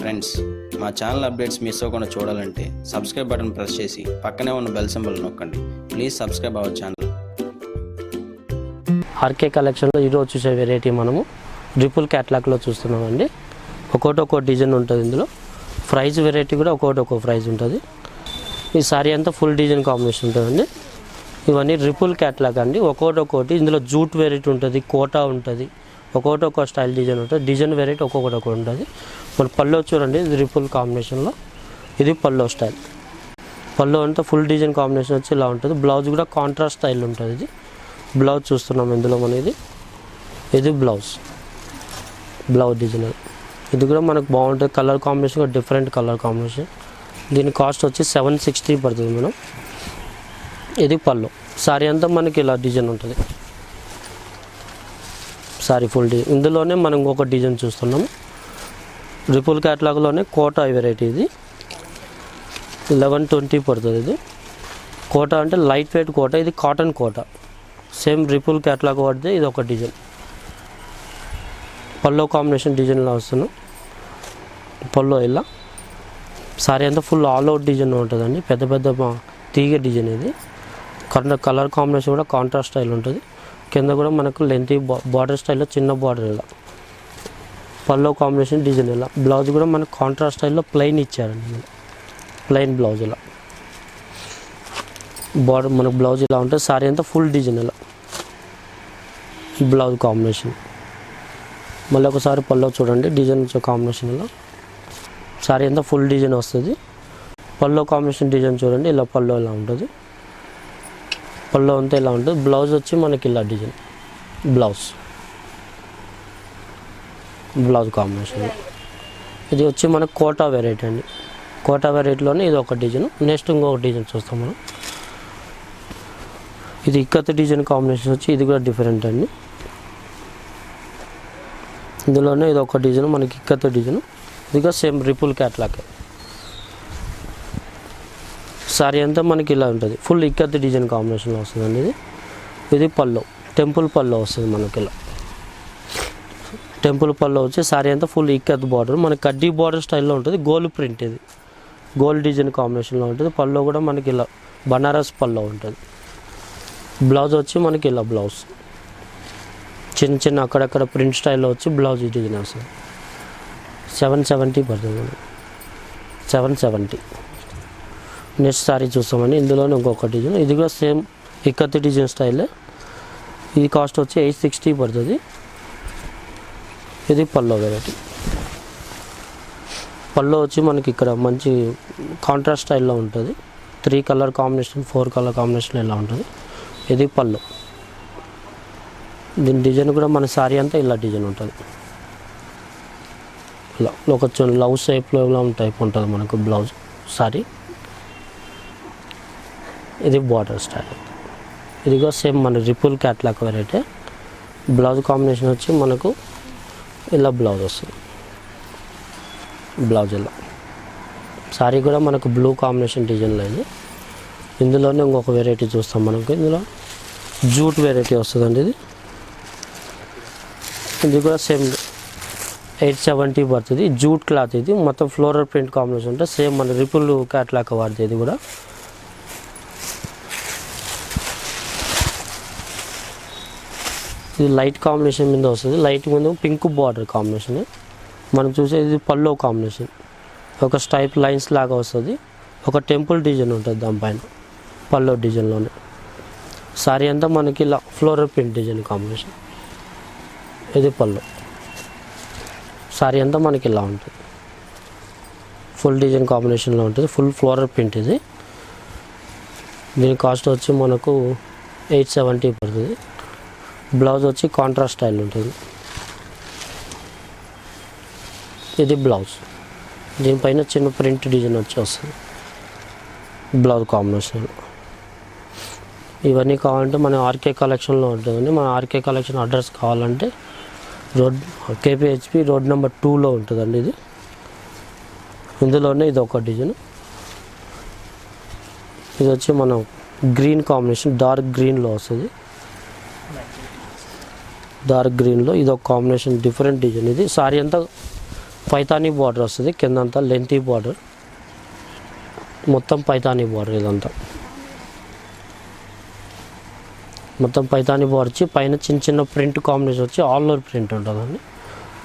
Friends, మా channel updates miss అవ్వకుండా చూడాలంటే సబ్స్క్రైబ్ బటన్ ప్రెస్ చేసి పక్కనే ఉన్న బెల్ సింబల్ నొక్కండి. Please subscribe our channel. RK కలెక్షన్లో ఈరోజు చూసే వెరైటీ మనము రిపుల్ క్యాటలాగ్లో చూస్తున్నామండి. ఒక్కో డిజైన్ ఉంటుంది. ఇందులో ప్రైస్ వెరైటీ కూడా ఒక్కో ప్రైస్ ఉంటుంది. ఈ సారీ అంతా ఫుల్ డిజైన్ కాంబినేషన్ ఉంటుందండి. ఇవన్నీ రిపుల్ క్యాటలాగ్ అండి. ఒక్కోటి ఇందులో జూట్ వెరైటీ ఉంటుంది, కోటా ఉంటుంది, ఒక్కో స్టైల్ డిజైన్ ఉంటుంది. డిజైన్ వెరైటీ ఒక్కొక్కటి ఉంటుంది. మన పల్లో చూడండి, ఇది రిపుల్ కాంబినేషన్లో, ఇది పల్లో స్టైల్. పల్లో అంతా ఫుల్ డిజైన్ కాంబినేషన్ వచ్చి ఇలా ఉంటుంది. బ్లౌజ్ కూడా కాంట్రాస్ట్ స్టైల్ ఉంటుంది. ఇది బ్లౌజ్ చూస్తున్నాం ఇందులో మన ఇది బ్లౌజ్ డిజైన్. ఇది కూడా మనకు బాగుంటుంది. కలర్ కాంబినేషన్ కూడా డిఫరెంట్ కలర్ కాంబినేషన్. దీని కాస్ట్ వచ్చి 760 పడుతుంది మేడం. ఇది పల్లో. సారీ అంతా మనకి ఇలా డిజైన్ ఉంటుంది. Sorry full design. ఇందులోనే మనం ఇంకొక డిజైన్ చూస్తున్నాము. రిపుల్ క్యాటలాగ్లోనే కోటా వెరైటీ. ఇది 1120 పడుతుంది. ఇది కోటా అంటే లైట్ వెయిట్ కోటా. ఇది cotton Kota. Same Ripple catalogue పడితే ఇది ఒక డిజైన్. పల్లో కాంబినేషన్ డిజైన్లో వస్తున్నాం. పల్లో ఇలా సారీ అంతా ఫుల్ ఆల్ అవుట్ డిజైన్ ఉంటుందండి. పెద్ద తీగ డిజైన్. ఇది కలర్ కాంబినేషన్ కూడా కాంట్రాస్ట్ స్టైల్ ఉంటుంది. కింద కూడా మనకు లెంతీ బార్డర్ స్టైల్లో చిన్న బార్డర్ ఇలా. పల్లో కాంబినేషన్ డిజైన్ ఇలా. బ్లౌజ్ కూడా మనకు కాంట్రాస్ట్ స్టైల్లో ప్లెయిన్ ఇచ్చారండి. ప్లెయిన్ బ్లౌజ్ ఇలా. బార్డర్ మనకు బ్లౌజ్ ఇలా ఉంటుంది. సారీ అంతా ఫుల్ డిజైన్ ఇలా. బ్లౌజ్ కాంబినేషన్ మళ్ళీ ఒకసారి పల్లో చూడండి, డిజైన్ కాంబినేషన్ ఇలా. సారీ అంతా ఫుల్ డిజైన్ వస్తుంది. పల్లో కాంబినేషన్ డిజైన్ చూడండి, ఇలా పల్లో ఇలా ఉంటుంది. పల్లో అంతా ఇలా ఉంటుంది. బ్లౌజ్ వచ్చి మనకి ఇలా డిజైన్ బ్లౌజ్ కాంబినేషన్. ఇది వచ్చి మనకు కోటా వెరైటీ అండి. కోటా వెరైటీలోనే ఇది ఒక డిజైన్. నెక్స్ట్ ఇంకొక డిజైన్ చూస్తాం మనం. ఇది ఇక్కత్ డిజైన్ కాంబినేషన్ వచ్చి ఇది కూడా డిఫరెంట్ అండి. ఇందులోనే ఇది ఒక డిజైన్ మనకి ఇక్కత్ డిజైన్. ఇది కూడా సేమ్ రిపుల్ క్యాటలాగ్. సారీ అంతా మనకి ఇలా ఉంటుంది. ఫుల్ ఇక్కత్ డిజైన్ కాంబినేషన్లో వస్తుందండి. ఇది పల్లో, టెంపుల్ పల్లో వస్తుంది మనకి ఇలా. టెంపుల్ పల్లో వచ్చి సారీ అంతా ఫుల్ ఇక్కత్ బార్డర్, మనకి కడ్డీ బార్డర్ స్టైల్లో ఉంటుంది. గోల్డ్ ప్రింట్, ఇది గోల్డ్ డిజైన్ కాంబినేషన్లో ఉంటుంది. పల్లో కూడా మనకి ఇలా బనారస్ పల్లో ఉంటుంది. బ్లౌజ్ వచ్చి మనకి ఇలా బ్లౌజ్ చిన్న అక్కడక్కడ ప్రింట్ స్టైల్లో వచ్చి బ్లౌజ్ డిజైన్ వస్తుంది. 770 పడుతుంది మనం. 770. నెక్స్ట్ సారీ చూస్తామని. ఇందులోనే ఇంకొక డిజైన్. ఇది కూడా సేమ్ ఇక్కత్ డిజైన్ స్టైలే. ఇది కాస్ట్ వచ్చి 860 పడుతుంది. ఇది పల్లో వెరైటీ. పల్లో వచ్చి మనకి ఇక్కడ మంచి కాంట్రాస్ట్ స్టైల్లో ఉంటుంది. 3 కలర్ కాంబినేషన్, 4 కలర్ కాంబినేషన్ ఇలా ఉంటుంది. ఇది పల్లో. దీని డిజైన్ కూడా మన సారీ అంతా ఇలా డిజైన్ ఉంటుంది. ఇలా ఒక లవ్ షేప్లో ఇలా టైప్ ఉంటుంది మనకు బ్లౌజ్ సారీ. ఇది బార్డర్ స్టైల్. ఇది కూడా సేమ్ మన ripple catalogue variety. Blouse combination వచ్చి మనకు ఇలా బ్లౌజ్ వస్తుంది. బ్లౌజ్ ఇలా. సారీ కూడా మనకు బ్లూ కాంబినేషన్ డిజైన్లో ఇది. ఇందులోనే ఇంకొక వెరైటీ చూస్తాం మనకు. ఇందులో జూట్ వెరైటీ వస్తుందండి. ఇది కూడా సేమ్ 870 పడుతుంది. Jute cloth. ఇది మొత్తం ఫ్లోరల్ ప్రింట్ కాంబినేషన్ ఉంటుంది. సేమ్ మన రిపుల్ క్యాటలాగ్ వాడుతుంది. ఇది కూడా ఇది లైట్ కాంబినేషన్ మీద వస్తుంది. లైట్ మీద పింక్ బార్డర్ కాంబినేషన్. మనం చూసేది పల్లో కాంబినేషన్. ఒక స్టైప్ లైన్స్ లాగా వస్తుంది. ఒక టెంపుల్ డిజైన్ ఉంటుంది దానిపైన పల్లో డిజైన్లోనే. సారీ అంతా మనకి ఇలా ఫ్లోరల్ ప్రింట్ డిజైన్ కాంబినేషన్. ఇది పల్లో. సారీ అంతా మనకి ఇలా ఉంటుంది. ఫుల్ డిజైన్ కాంబినేషన్లో ఉంటుంది. ఫుల్ ఫ్లోరల్ ప్రింట్ ఇది. దీని కాస్ట్ వచ్చి మనకు 870 పడుతుంది. బ్లౌజ్ వచ్చి కాంట్రాస్ట్ స్టైల్ ఉంటుంది. ఇది బ్లౌజ్. దీనిపైన చిన్న ప్రింట్ డిజైన్ వచ్చి వస్తుంది బ్లౌజ్ కాంబినేషన్. ఇవన్నీ కావాలంటే మన ఆర్కే కలెక్షన్లో ఉంటుందండి. మన ఆర్కే కలెక్షన్ అడ్రస్ కావాలంటే Kphb రోడ్ నెంబర్ 2లో ఉంటుందండి. ఇది ఇందులోనే ఇది ఒక డిజైన్. ఇది వచ్చి మనం గ్రీన్ కాంబినేషన్, డార్క్ గ్రీన్లో వస్తుంది. డార్క్ గ్రీన్లో ఇది ఒక కాంబినేషన్, డిఫరెంట్ డిజైన్. ఇది సారీ అంతా పైతానీ బార్డర్ వస్తుంది, కిందంతా లెంతీ బార్డర్, మొత్తం పైతానీ బార్డర్. ఇదంతా మొత్తం పైతానీ బార్డర్ వచ్చి పైన చిన్న చిన్న ప్రింట్ కాంబినేషన్ వచ్చి ఆల్ ఓవర్ ప్రింట్ ఉంటుందండి.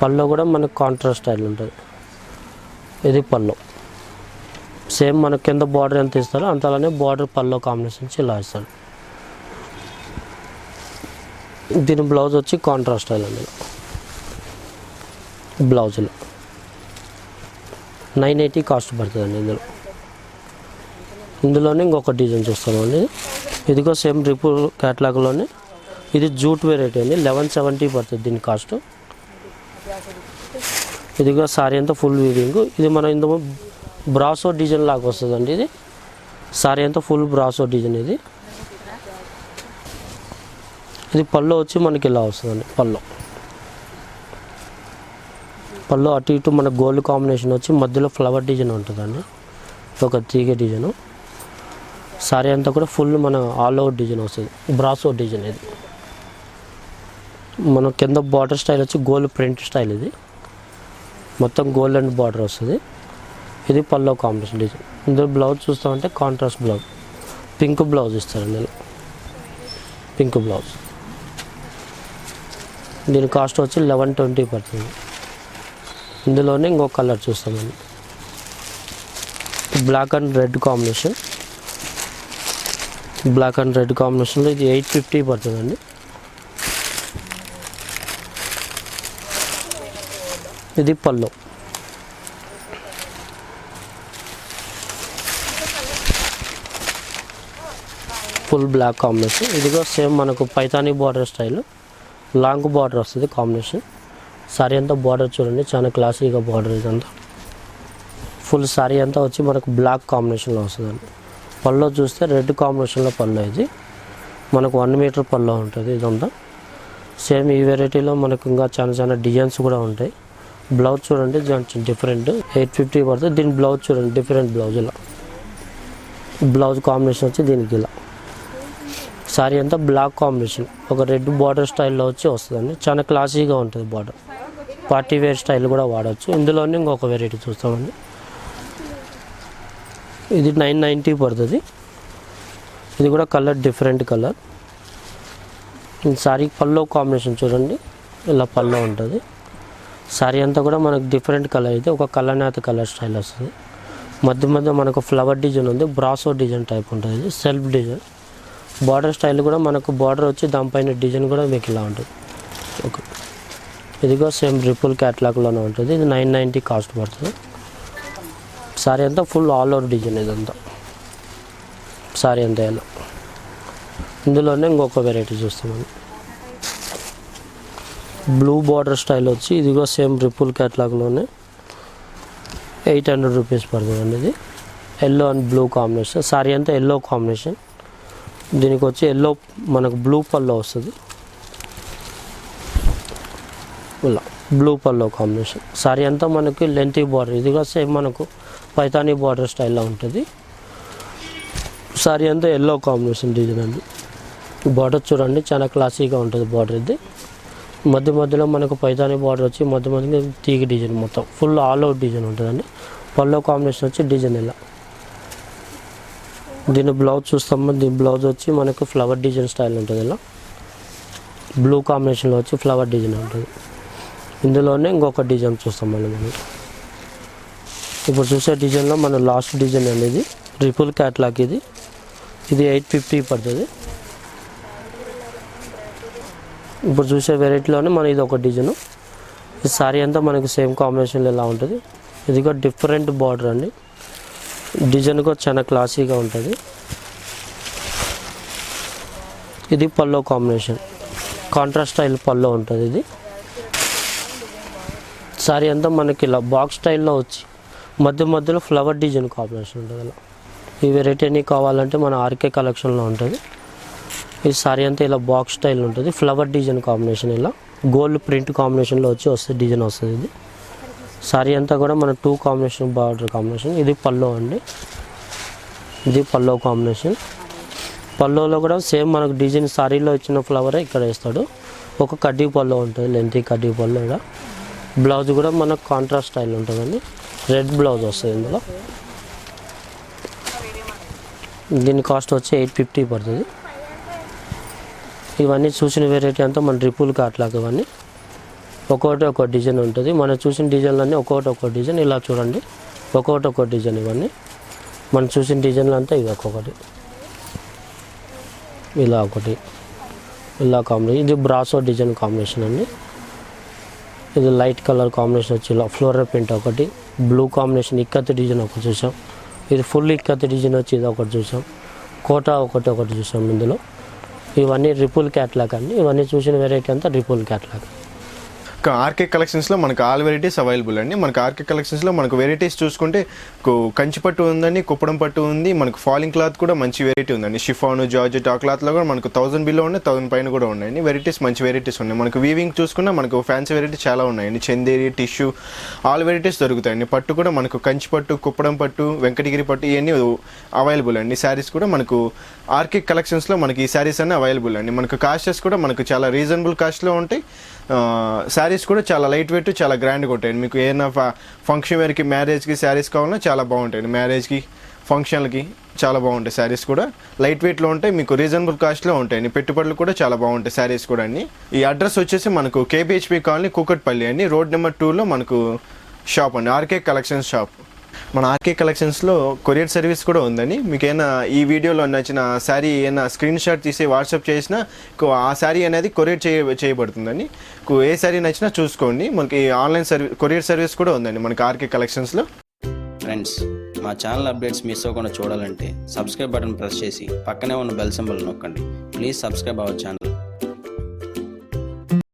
పళ్ళు కూడా మనకు కాంట్రాస్ట్ స్టైల్ ఉంటుంది. ఇది పళ్ళు. సేమ్ మన కింద బార్డర్ ఎంత ఇస్తారో అంతలానే బార్డర్ పళ్ళు కాంబినేషన్ వచ్చి ఇలా ఇస్తాడు. దీని బ్లౌజ్ వచ్చి కాంట్రాస్ట్ స్టైల్ అండి. బ్లౌజులు 980 కాస్ట్ పడుతుందండి. ఇందులోనే ఇంకొక డిజైన్ చూస్తామండి. ఇదిగో సేమ్ రిపుల్ క్యాటలాగ్లోనే ఇది జూట్ వెరైటీ అండి. 1170 పడుతుంది దీని కాస్ట్. ఇదిగో సారీ అంతా ఫుల్ వీవింగ్. ఇది మన ఇందులో బ్రాసో డిజైన్ లాగా వస్తుందండి. ఇది సారీ అంతా ఫుల్ బ్రాసో డిజైన్. ఇది పళ్ళు వచ్చి మనకి ఇలా వస్తుందండి. పళ్ళు అటు ఇటు మన గోల్డ్ కాంబినేషన్ వచ్చి మధ్యలో ఫ్లవర్ డిజైన్ ఉంటుందండి. ఒక తీగ డిజైన్. సారీ అంతా కూడా ఫుల్ మన ఆల్ ఓవర్ డిజైన్ వస్తుంది, బ్రాసో డిజైన్. ఇది మన కింద బార్డర్ స్టైల్ వచ్చి గోల్డ్ ప్రింట్ స్టైల్. ఇది మొత్తం గోల్డ్ అండ్ బార్డర్ వస్తుంది. ఇది పల్లో కాంబినేషన్ డిజైన్. ఇందులో బ్లౌజ్ చూస్తామంటే కాంట్రాస్ట్ బ్లౌజ్, పింక్ బ్లౌజ్ ఇస్తారండి. ఇలా పింక్ బ్లౌజ్. దీని కాస్ట్ వచ్చి 1120 పడుతుంది. ఇందులోనే ఇంకొక కలర్ చూస్తామండి. Black and red combination. Black and red కాంబినేషన్లో ఇది 850 పడుతుందండి. ఇది పళ్ళు. Full black combination. ఇదిగో సేమ్ మనకు Paithani border style, long border వస్తుంది కాంబినేషన్. సారీ అంతా బార్డర్ చూడండి, చాలా క్లాసీగా బార్డర్. ఇదంతా ఫుల్ సారీ అంతా వచ్చి మనకు బ్లాక్ కాంబినేషన్లో వస్తుందండి. పళ్ళు చూస్తే రెడ్ కాంబినేషన్లో పళ్ళు. ఇది మనకు 1 మీటర్ పళ్ళు ఉంటుంది. ఇదంతా సేమ్ ఈ వెరైటీలో మనకు ఇంకా చాలా డిజైన్స్ కూడా ఉంటాయి. బ్లౌజ్ చూడండి డిఫరెంట్, 850 పడుతుంది. దీని బ్లౌజ్ చూడండి డిఫరెంట్ బ్లౌజ్. ఇలా బ్లౌజ్ కాంబినేషన్ వచ్చి దీనికి ఇలా. సారీ అంతా బ్లాక్ కాంబినేషన్, ఒక రెడ్ బార్డర్ స్టైల్లో వచ్చి వస్తుందండి. చాలా క్లాసీగా ఉంటుంది బార్డర్. పార్టీ వేర్ స్టైల్ కూడా వాడచ్చు. ఇందులోనే ఇంకొక వెరైటీ చూస్తామండి. ఇది 990 పడుతుంది. ఇది కూడా కలర్ డిఫరెంట్ కలర్. సారీ పల్లో కాంబినేషన్ చూడండి, ఇలా పల్లో ఉంటుంది. సారీ అంతా కూడా మనకు డిఫరెంట్ కలర్. అయితే ఒక కలర్నాథ్ కలర్ స్టైల్ వస్తుంది. మధ్య మనకు ఫ్లవర్ డిజైన్ ఉంది, బ్రాసో డిజైన్ టైప్ ఉంటుంది. ఇది సెల్ఫ్ డిజైన్. బార్డర్ స్టైల్ కూడా మనకు బార్డర్ వచ్చి దానిపైన డిజైన్ కూడా మీకు ఇలా ఉంటుంది. ఓకే, ఇదిగో సేమ్ రిపుల్ క్యాటలాగ్లోనే ఉంటుంది. ఇది 990 కాస్ట్ పడుతుంది. సారీ అంతా ఫుల్ ఆల్ ఓవర్ డిజైన్. ఇదంతా సారీ అంతా ఇలా. ఇందులోనే ఇంకొక వెరైటీ చూస్తామండి. బ్లూ బార్డర్ స్టైల్ వచ్చి ఇదిగో సేమ్ రిపుల్ క్యాటలాగ్లోనే 800 రూపీస్ పడుతుందండి. ఇది yellow and blue combination. Sari అంతా ఎల్లో కాంబినేషన్. దీనికి వచ్చి ఎల్లో మనకు బ్లూ పల్లో వస్తుంది. ఇలా బ్లూ పల్లో కాంబినేషన్. సారీ అంతా మనకి లెంతీ బార్డర్. ఇది కూడా సేమ్ మనకు పైతానీ బార్డర్ స్టైల్లో ఉంటుంది. సారీ అంతా ఎల్లో కాంబినేషన్ డిజైన్ అండి. బార్డర్ చూడండి చాలా క్లాసీగా ఉంటుంది బార్డర్. ఇది మధ్యలో మనకు పైతానీ బార్డర్ వచ్చి మధ్య తీగ డిజైన్, మొత్తం ఫుల్ ఆల్ అవుట్ డిజైన్ ఉంటుందండి. పల్లో కాంబినేషన్ వచ్చి డిజైన్ ఇలా. దీని బ్లౌజ్ చూస్తాము. దీని బ్లౌజ్ వచ్చి మనకు ఫ్లవర్ డిజైన్ స్టైల్ ఉంటుంది. ఇలా బ్లూ కాంబినేషన్లో వచ్చి ఫ్లవర్ డిజైన్ ఉంటుంది. ఇందులోనే ఇంకొక డిజైన్ చూస్తాం మనం. ఇప్పుడు చూసే డిజైన్లో మన లాస్ట్ డిజైన్ అండి. ఇది రిపుల్ క్యాట్లాగ్. ఇది 850 పడుతుంది. ఇప్పుడు చూసే వెరైటీలోనే మన ఇది ఒక డిజైన్. ఈ సారీ అంతా మనకి సేమ్ కాంబినేషన్లో ఎలా ఉంటుంది. ఇది కూడా డిఫరెంట్ బార్డర్ అండి. డిజైన్ కూడా చాలా క్లాసీగా ఉంటుంది. ఇది పల్లో కాంబినేషన్, కాంట్రాస్ట్ స్టైల్ పల్లో ఉంటుంది. ఇది సారీ అంతా మనకి ఇలా బాక్స్ స్టైల్లో వచ్చి మధ్యలో ఫ్లవర్ డిజైన్ కాంబినేషన్ ఉంటుంది. అలా ఈ వెరైటీ అన్నీ కావాలంటే మన ఆర్కే కలెక్షన్లో ఉంటుంది. ఈ సారీ అంతా ఇలా బాక్స్ స్టైల్ ఉంటుంది. ఫ్లవర్ డిజైన్ కాంబినేషన్ ఇలా గోల్డ్ ప్రింట్ కాంబినేషన్లో వచ్చి వస్తుంది, డిజైన్ వస్తుంది. ఇది సారీ అంతా కూడా మన 2 కాంబినేషన్ బార్డర్ కాంబినేషన్. ఇది పల్లో అండి. ఇది పల్లో కాంబినేషన్. పల్లోలో కూడా సేమ్ మనకు డిజైన్ సారీలో ఇచ్చిన ఫ్లవరే ఇక్కడ వేస్తాడు. ఒక కడ్డీ పల్లో ఉంటుంది, లెంతీ కడ్డీ పల్లో. ఇక్కడ బ్లౌజ్ కూడా మనకు కాంట్రాస్ట్ స్టైల్ ఉంటుందండి. రెడ్ బ్లౌజ్ వస్తుంది ఇందులో. దీని కాస్ట్ వచ్చి 850 పడుతుంది. ఇవన్నీ చూసిన వెరైటీ అంతా మన రిపుల్ క్యాటలాగ్. ఇవన్నీ ఒక్కొక్కటి ఒక్కో డిజైన్ ఉంటుంది. మనం చూసిన డిజైన్లన్నీ ఒక్కొక్కటి ఒక్కో డిజైన్. ఇలా చూడండి, ఒక్కొక్కటి ఒక్కో డిజైన్. ఇవన్నీ మనం చూసిన డిజైన్లు అంతా ఇవి ఒక్కొక్కటి. ఇలా ఒకటి, ఇలా కాంబినేషన్. ఇది బ్రాసో డిజైన్ కాంబినేషన్ అండి. ఇది లైట్ కలర్ కాంబినేషన్ వచ్చి ఇలా ఫ్లోరల్ ప్రింట్ ఒకటి, బ్లూ కాంబినేషన్ ఇక్కత్ డిజైన్ ఒకటి చూసాం. ఇది ఫుల్ ఇక్కత్ డిజైన్ వచ్చి ఇది ఒకటి చూసాం. కోటా ఒకటి చూసాం ఇందులో. ఇవన్నీ రిపుల్ క్యాటలాగ్ అండి. ఇవన్నీ చూసిన వెరైటీ అంతా రిపుల్ క్యాటలాగ్. ఆర్కే కలెక్షన్స్లో మనకు ఆల్ వెరైటీస్ అవైలబుల్ అండి. మనకు ఆర్కే కలెక్షన్స్లో మనకు వెరైటీస్ చూసుకుంటే కంచి పట్టు ఉందండి, కుప్పడం పట్టు ఉంది, మనకు ఫాలింగ్ క్లాత్ కూడా మంచి వెరైటీ ఉందండి. షిఫాను, జార్జెట్ ఆ క్లాత్లో కూడా మనకు 1000 బిలో ఉన్నాయి, 1000 పైన కూడా ఉన్నాయండి. వెరైటీస్ మంచి వెరైటీస్ ఉన్నాయి. మనకు వీవింగ్ చూసుకున్నా మనకు ఫ్యాన్సీ వెరైటీ చాలా ఉన్నాయండి. చందేరి, టిష్యూ ఆల్ వెరైటీస్ దొరుకుతాయండి. పట్టు కూడా మనకు కంచి పట్టు, కుప్పడం పట్టు, వెంకటగిరి పట్టు ఇవన్నీ అవైలబుల్ అండి. శారీస్ కూడా మనకు ఆర్కే కలెక్షన్స్లో మనకి ఈ శారీస్ అన్నీ అవైలబుల్ అండి. మనకు కాస్టెస్ కూడా మనకు చాలా రీజనబుల్ కాస్ట్లో ఉంటాయి. శారీస్ కూడా చాలా లైట్ వెయిట్, చాలా గ్రాండ్గా ఉంటాయండి. మీకు ఏదైనా ఫంక్షన్ వేర్కి, మ్యారేజ్కి శారీస్ కావాలన్నా చాలా బాగుంటాయండి. మ్యారేజ్కి, ఫంక్షన్లకి చాలా బాగుంటాయి. శారీస్ కూడా లైట్ వెయిట్లో ఉంటాయి, మీకు రీజనబుల్ కాస్ట్లో ఉంటాయండి. పెట్టుబడులు కూడా చాలా బాగుంటాయి శారీస్ కూడా అండి. ఈ అడ్రస్ వచ్చేసి మనకు Kphb కాలనీ, కూకట్పల్లి అండి. రోడ్ నెంబర్ 2లో మనకు షాప్ అండి, ఆర్కే కలెక్షన్స్ షాప్. మన ఆర్కే కలెక్షన్స్లో కొరియర్ సర్వీస్ కూడా ఉందండి. మీకు ఏమైనా ఈ వీడియోలో నచ్చిన శారీ ఏమైనా స్క్రీన్ షాట్ తీసి వాట్సాప్ చేసినా ఆ శారీ అనేది కొరియర్ చేయబడుతుందండి. ఏ శారీ నచ్చినా చూసుకోండి. మనకి ఆన్లైన్ కొరియర్ సర్వీస్ కూడా ఉందండి మనకి ఆర్కే కలెక్షన్స్లో. ఫ్రెండ్స్, మా ఛానల్ అప్డేట్స్ మిస్ అవ్వకుండా చూడాలంటే సబ్స్క్రైబ్ బటన్ ప్రెస్ చేసి పక్కనే ఉన్న బెల్ సింబల్ నొక్కండి. Please subscribe our channel.